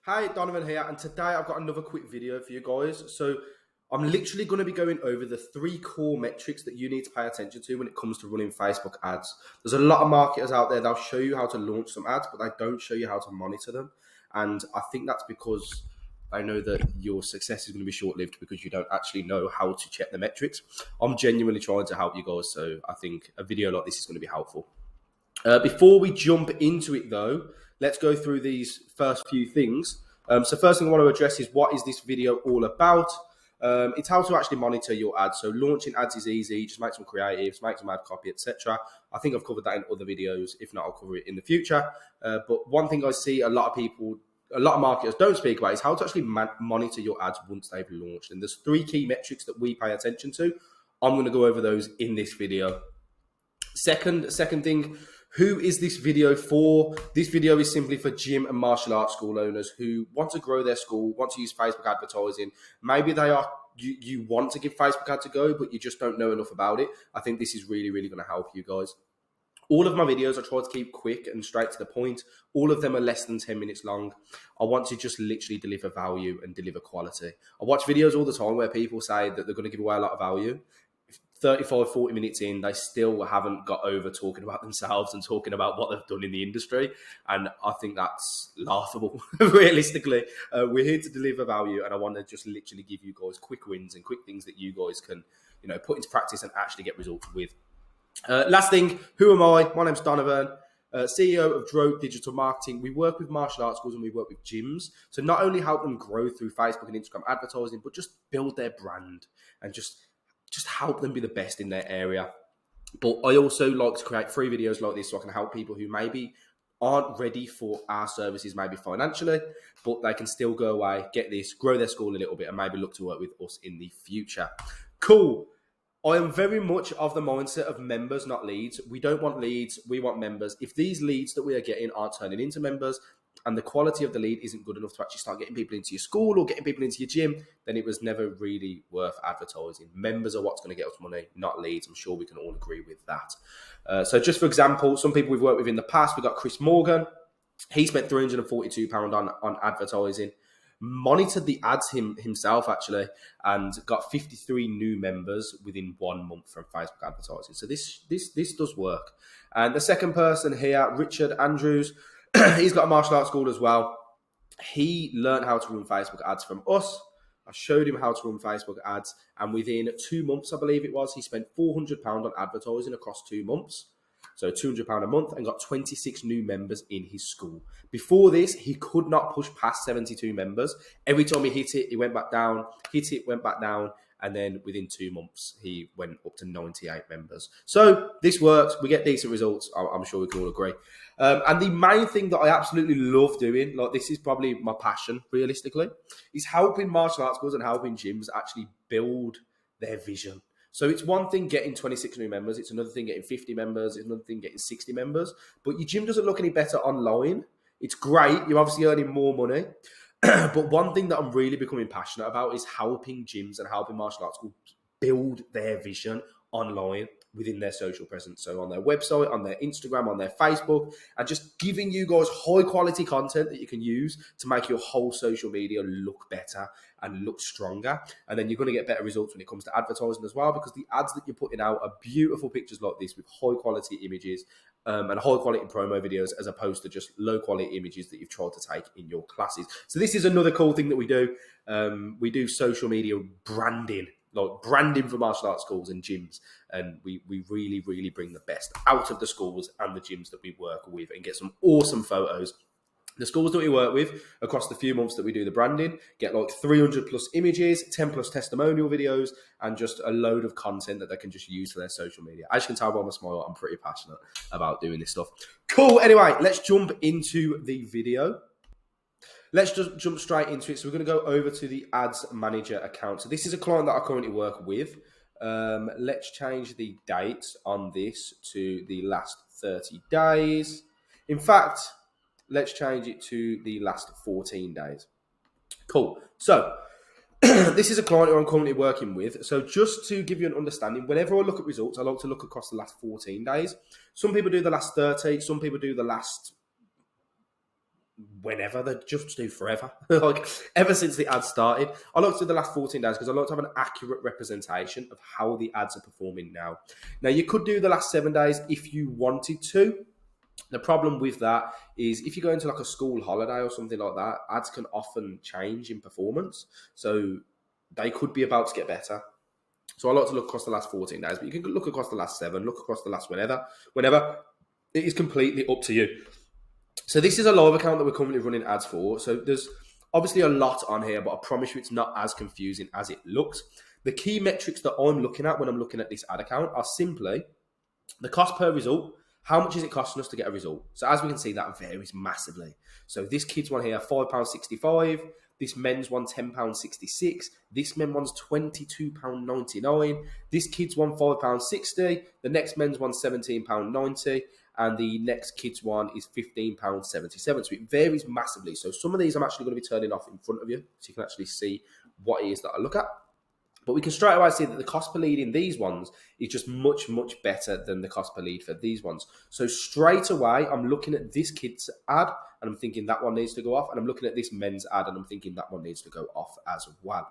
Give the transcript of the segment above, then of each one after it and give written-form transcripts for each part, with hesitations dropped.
Hi, Donovan here, and today I've got another quick video for you guys. So I'm literally going to be going over the 3 core metrics that you need to pay attention to when it comes to running Facebook ads. There's a lot of marketers out there, they'll show you how to launch some ads, but they don't show you how to monitor them. And I think that's because I know that your success is going to be short-lived because you don't actually know how to check the metrics. I'm genuinely trying to help you guys, so I think a video like this is going to be helpful. Before we jump into it though, let's go through these first few things. So first thing I want to address is what is this video all about? It's how to actually monitor your ads. So launching ads is easy, just make some creatives, make some ad copy, etc. I think I've covered that in other videos. If not, I'll cover it in the future. But one thing I see a lot of marketers don't speak about is how to actually monitor your ads once they've launched. And there's 3 key metrics that we pay attention to. I'm going to go over those in this video. Second thing, who is this video for? This video is simply for gym and martial arts school owners who want to grow their school, want to use Facebook advertising. Maybe you want to give Facebook ads a go, but you just don't know enough about it. I think this is really, really going to help you guys. All of my videos I try to keep quick and straight to the point. All of them are less than 10 minutes long. I want to just literally deliver value and deliver quality. I watch videos all the time where people say that they're going to give away a lot of value. 35, 40 minutes in, they still haven't got over talking about themselves and talking about what they've done in the industry. And I think that's laughable, realistically. We're here to deliver value, and I want to just literally give you guys quick wins and quick things that you guys can, put into practice and actually get results with. Last thing, who am I? My name's Donovan, CEO of Drow Digital Marketing. We work with martial arts schools and we work with gyms. So not only help them grow through Facebook and Instagram advertising, but just build their brand and just help them be the best in their area. But I also like to create free videos like this so I can help people who maybe aren't ready for our services, maybe financially, but they can still go away, get this, grow their school a little bit, and maybe look to work with us in the future. Cool. I am very much of the mindset of members, not leads. We don't want leads, we want members. If these leads that we are getting aren't turning into members, and the quality of the lead isn't good enough to actually start getting people into your school or getting people into your gym, then it was never really worth advertising. Members are what's going to get us money, not leads. I'm sure we can all agree with that. So just for example, some people we've worked with in the past, we've got Chris Morgan. He spent £342 on advertising, monitored the ads himself actually, and got 53 new members within 1 month from Facebook advertising. So this does work. And the second person here, Richard Andrews, he's got a martial arts school as well. He learned how to run Facebook ads from us. I showed him how to run Facebook ads, and within 2 months, I believe it was, he spent £400 on advertising across 2 months. So £200 a month, and got 26 new members in his school. Before this, he could not push past 72 members. Every time he hit it, he went back down, hit it, went back down. And then within 2 months, he went up to 98 members. So this works. We get decent results. I'm sure we can all agree. And the main thing that I absolutely love doing, like this is probably my passion, realistically, is helping martial arts schools and helping gyms actually build their vision. So it's one thing getting 26 new members. It's another thing getting 50 members. It's another thing getting 60 members. But your gym doesn't look any better online. It's great. You're obviously earning more money. But one thing that I'm really becoming passionate about is helping gyms and helping martial arts schools build their vision online within their social presence. So on their website, on their Instagram, on their Facebook, and just giving you guys high quality content that you can use to make your whole social media look better and look stronger. And then you're going to get better results when it comes to advertising as well, because the ads that you're putting out are beautiful pictures like this with high quality images and high quality promo videos, as opposed to just low quality images that you've tried to take in your classes. So this is another cool thing that we do. We do social media branding, like branding for martial arts schools and gyms. And we really, really bring the best out of the schools and the gyms that we work with and get some awesome photos. The schools that we work with across the few months that we do the branding get like 300 plus images, 10 plus testimonial videos, and just a load of content that they can just use for their social media. As you can tell by my smile, I'm pretty passionate about doing this stuff. Cool. Anyway, let's jump into the video. Let's just jump straight into it. So we're going to go over to the Ads Manager account. So this is a client that I currently work with. Let's change the date on this to the last 30 days. In fact, let's change it to the last 14 days. Cool. So this is a client who I'm currently working with. So just to give you an understanding, whenever I look at results, I like to look across the last 14 days. Some people do the last 30. Some people do the last whenever. They just do forever. Like, ever since the ads started. I looked at the last 14 days because I like to have an accurate representation of how the ads are performing now. Now, you could do the last 7 days if you wanted to. The problem with that is if you go into like a school holiday or something like that, ads can often change in performance. So they could be about to get better. So I like to look across the last 14 days, but you can look across the last 7, look across the last whenever. It is completely up to you. So this is a live account that we're currently running ads for. So there's obviously a lot on here, but I promise you it's not as confusing as it looks. The key metrics that I'm looking at when I'm looking at this ad account are simply the cost per result. How much is it costing us to get a result? So as we can see, that varies massively. So this kid's one here, £5.65. This men's one, £10.66. This men's one's £22.99. This kid's one, £5.60. The next men's one, £17.90. And the next kid's one is £15.77. So it varies massively. So some of these I'm actually going to be turning off in front of you so you can actually see what it is that I look at. But we can straight away see that the cost per lead in these ones is just much, much better than the cost per lead for these ones. So straight away, I'm looking at this kid's ad and I'm thinking that one needs to go off. And I'm looking at this men's ad and I'm thinking that one needs to go off as well.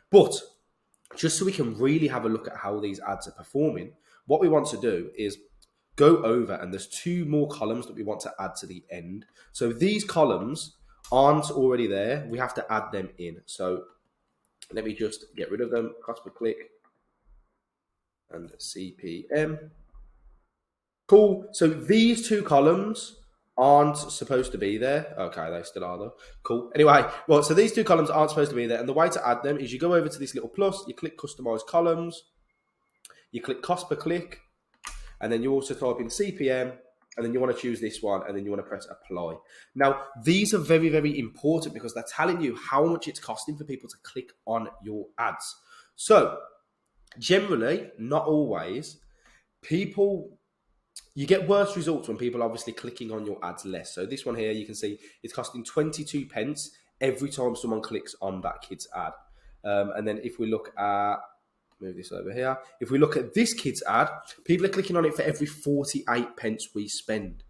But just so we can really have a look at how these ads are performing, what we want to do is go over, and there's 2 more columns that we want to add to the end. So these columns aren't already there. We have to add them in. So let me just get rid of them. Cost per click and CPM. Cool. So these 2 columns aren't supposed to be there. Okay, they still are though. Cool. Anyway, well, so these 2 columns aren't supposed to be there. And the way to add them is you go over to this little plus, you click customize columns, you click cost per click, and then you also type in CPM, and then you want to choose this one, and then you want to press apply. Now, these are very, very important because they're telling you how much it's costing for people to click on your ads. So, generally, not always, you get worse results when people are obviously clicking on your ads less. So this one here, you can see it's costing 22 pence every time someone clicks on that kid's ad. And then if we look at, move this over here. If we look at this kid's ad, people are clicking on it for every 48 pence we spend.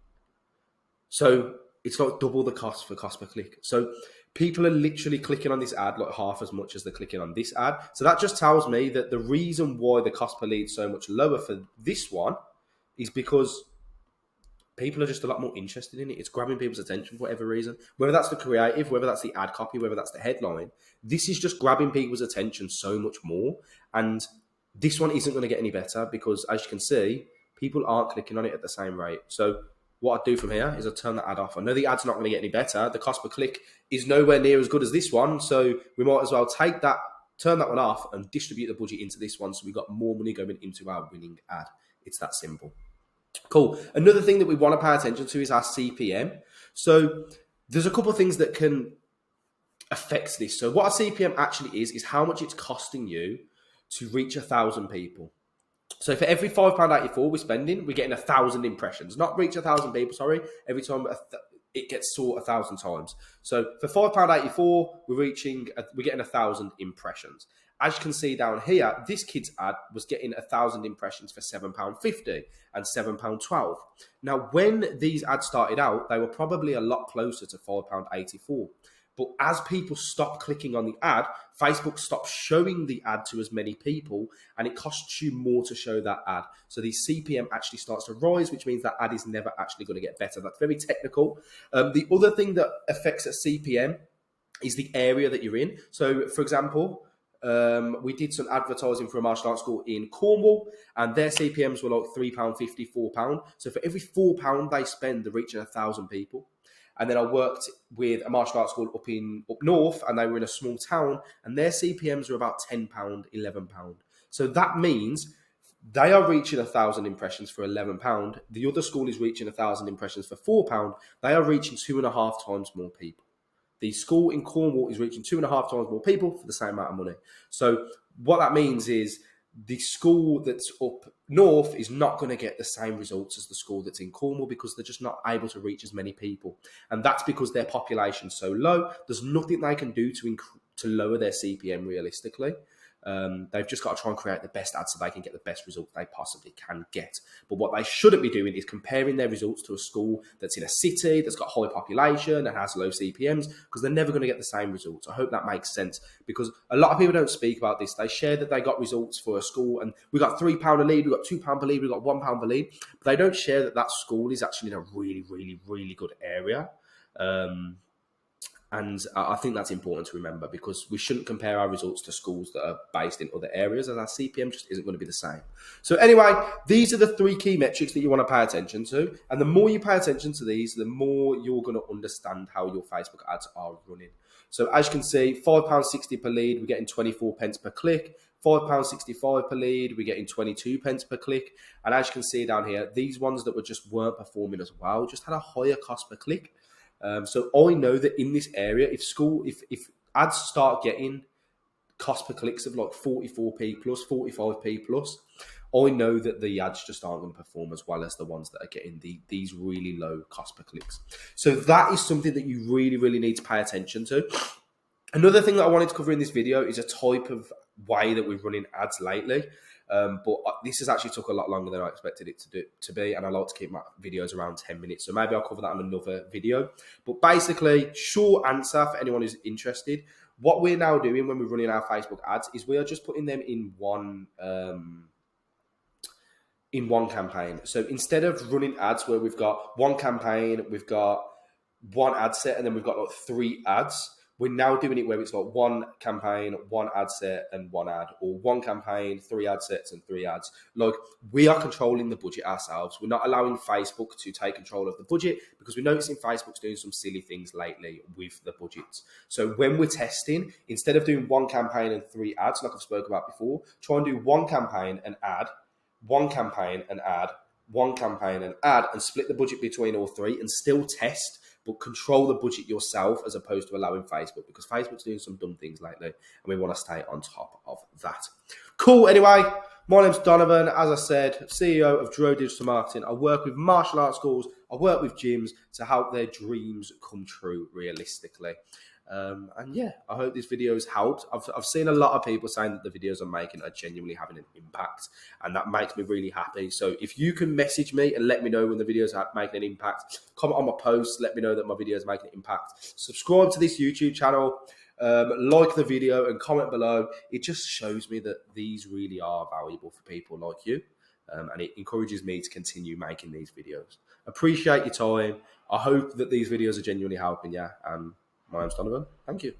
So it's like double the cost for cost per click. So people are literally clicking on this ad like half as much as they're clicking on this ad. So that just tells me that the reason why the cost per lead is so much lower for this one is because people are just a lot more interested in it. It's grabbing people's attention for whatever reason. Whether that's the creative, whether that's the ad copy, whether that's the headline, this is just grabbing people's attention so much more. And this one isn't going to get any better because, as you can see, people aren't clicking on it at the same rate. So what I do from here is I turn the ad off. I know the ad's not going to get any better. The cost per click is nowhere near as good as this one. So we might as well take that, turn that one off and distribute the budget into this one so we've got more money going into our winning ad. It's that simple. Cool. Another thing that we want to pay attention to is our CPM. So there's a couple of things that can affect this. So what our CPM actually is how much it's costing you to reach 1,000 people. So for every £5.84 we're spending, we're getting 1,000 impressions. Not reach 1,000 people, sorry. Every time it gets sought 1,000 times. So for £5.84, we're getting 1,000 impressions. As you can see down here, this kid's ad was getting 1,000 impressions for £7.50 and £7.12. Now, when these ads started out, they were probably a lot closer to £5.84. But as people stopped clicking on the ad, Facebook stopped showing the ad to as many people, and it costs you more to show that ad. So the CPM actually starts to rise, which means that ad is never actually going to get better. That's very technical. The other thing that affects a CPM is the area that you're in. So, for example, we did some advertising for a martial arts school in Cornwall, and their CPMs were like £3.50, £4. So for every £4 they spend, they're reaching 1,000 people. And then I worked with a martial arts school up north, and they were in a small town, and their CPMs were about £10, £11. So that means they are reaching 1,000 impressions for £11. The other school is reaching 1,000 impressions for £4. They are reaching 2.5 times more people. The school in Cornwall is reaching 2.5 times more people for the same amount of money. So what that means is the school that's up north is not going to get the same results as the school that's in Cornwall because they're just not able to reach as many people. And that's because their population's so low. There's nothing they can do to lower their CPM realistically. They've just got to try and create the best ads so they can get the best results they possibly can get. But what they shouldn't be doing is comparing their results to a school that's in a city, that's got high population and has low CPMs, because they're never going to get the same results. I hope that makes sense, because a lot of people don't speak about this. They share that they got results for a school and we got £3 a lead, we got £2 per lead, we got £1 per lead. But they don't share that that school is actually in a really, really, really good area. And I think that's important to remember, because we shouldn't compare our results to schools that are based in other areas, as our CPM just isn't going to be the same. So anyway, these are the 3 key metrics that you want to pay attention to. And the more you pay attention to these, the more you're going to understand how your Facebook ads are running. So as you can see, £5.60 per lead, we're getting 24 pence per click. £5.65 per lead, we're getting 22 pence per click. And as you can see down here, these ones that weren't performing as well just had a higher cost per click. So I know that in this area, if ads start getting cost per clicks of like 44p plus, 45p plus, I know that the ads just aren't going to perform as well as the ones that are getting these really low cost per clicks. So that is something that you really, really need to pay attention to. Another thing that I wanted to cover in this video is a type of way that we're running ads lately. But this has actually took a lot longer than I expected it to be, and I like to keep my videos around 10 minutes. So maybe I'll cover that in another video. But basically, short answer for anyone who's interested, what we're now doing when we're running our Facebook ads is we are just putting them in one campaign. So instead of running ads where we've got one campaign, we've got one ad set, and then we've got like 3 ads, we're now doing it where it's like one campaign, one ad set, and one ad, or one campaign, 3 ad sets, and 3 ads. Like, we are controlling the budget ourselves. We're not allowing Facebook to take control of the budget, because we're noticing Facebook's doing some silly things lately with the budgets. So when we're testing, instead of doing one campaign and 3 ads, like I've spoken about before, try and do one campaign and ad, one campaign and ad, one campaign and ad, and split the budget between all 3 and still test, but control the budget yourself as opposed to allowing Facebook, because Facebook's doing some dumb things lately and we want to stay on top of that. Cool. Anyway, my name's Donovan. As I said, CEO of Dro Digital Marketing. I work with martial arts schools. I work with gyms to help their dreams come true realistically. And yeah, I hope this video has helped. I've seen a lot of people saying that the videos I'm making are genuinely having an impact, and that makes me really happy. So if you can message me and let me know when the videos are making an impact, comment on my posts, let me know that my videos are making an impact. Subscribe to this YouTube channel, like the video and comment below. It just shows me that these really are valuable for people like you, and it encourages me to continue making these videos. Appreciate your time. I hope that these videos are genuinely helping you. My name's Donovan. Thank you.